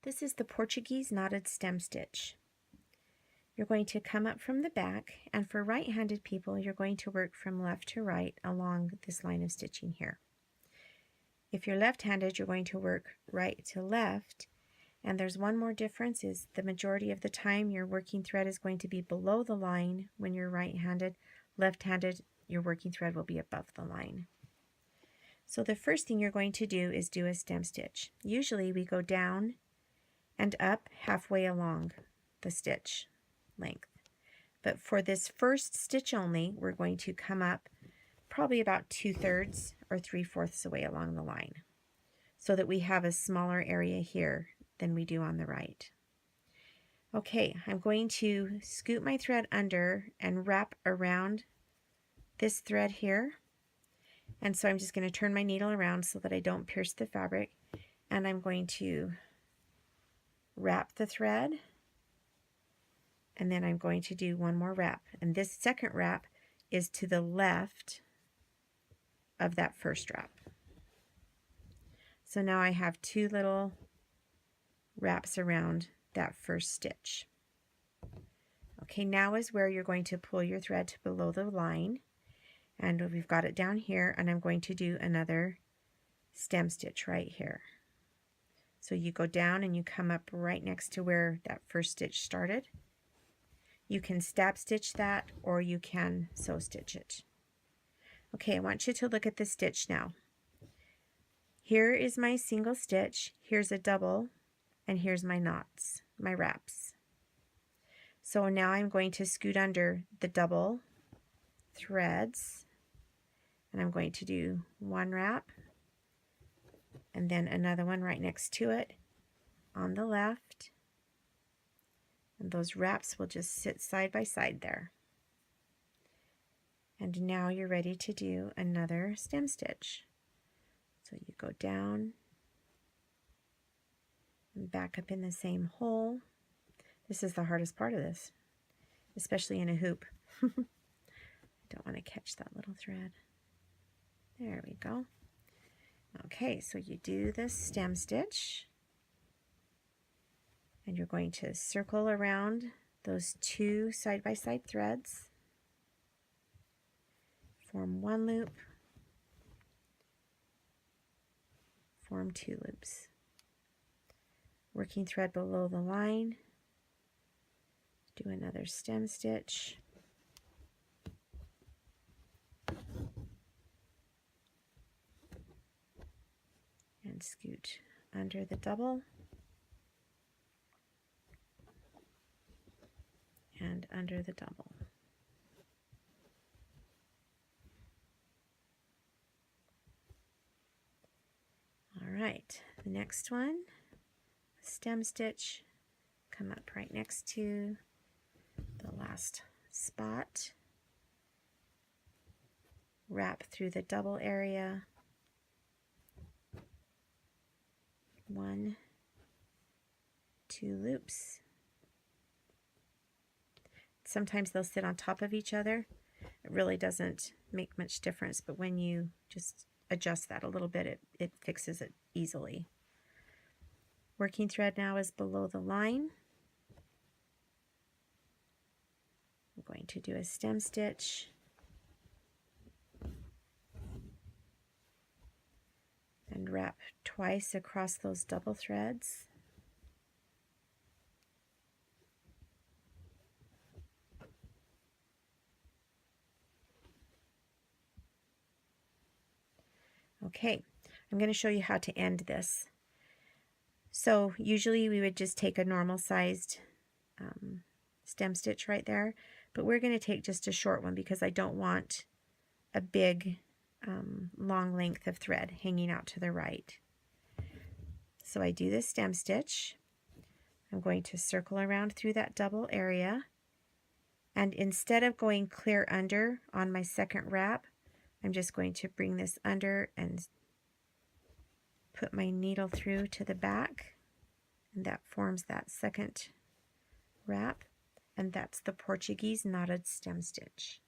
This is the Portuguese knotted stem stitch. You're going to come up from the back, and for right-handed people, you're going to work from left to right along this line of stitching here. If you're left-handed, you're going to work right to left, and there's one more difference is the majority of the time your working thread is going to be below the line when you're right-handed. Left-handed, your working thread will be above the line. So the first thing you're going to do is do a stem stitch. Usually we go down and up halfway along the stitch length. But for this first stitch only, we're going to come up probably about 2/3 or 3/4 away along the line so that we have a smaller area here than we do on the right. Okay, I'm going to scoot my thread under and wrap around this thread here. And so I'm just going to turn my needle around so that I don't pierce the fabric, and I'm going to wrap the thread, and then I'm going to do one more wrap, and this second wrap is to the left of that first wrap. So now I have two little wraps around that first stitch. Okay, now is where you're going to pull your thread to below the line, and we've got it down here, and I'm going to do another stem stitch right here. So you go down and you come up right next to where that first stitch started. You can stab stitch that, or you can sew stitch it. Okay, I want you to look at the stitch now. Here is my single stitch, here's a double, and here's my knots, my wraps. So now I'm going to scoot under the double threads, and I'm going to do one wrap, and then another one right next to it on the left, and those wraps will just sit side by side there. And now you're ready to do another stem stitch. So you go down and back up in the same hole. This is the hardest part of this, especially in a hoop. I don't want to catch that little thread. There we go. Okay, so you do the stem stitch, and you're going to circle around those two side-by-side threads, form one loop, form two loops. Working thread below the line, do another stem stitch, and scoot under the double and under the double. All right, the next one, stem stitch, come up right next to the last spot, wrap through the double area, one, two loops. Sometimes they'll sit on top of each other. It really doesn't make much difference, but when you just adjust that a little bit, it fixes it easily. Working thread now is below the line. I'm going to do a stem stitch, and wrap twice across those double threads. Okay, I'm going to show you how to end this. So usually we would just take a normal sized stem stitch right there, but we're going to take just a short one because I don't want a big long length of thread hanging out to the right. So I do this stem stitch. I'm going to circle around through that double area, and instead of going clear under on my second wrap, I'm just going to bring this under and put my needle through to the back, and that forms that second wrap, and that's the Portuguese knotted stem stitch.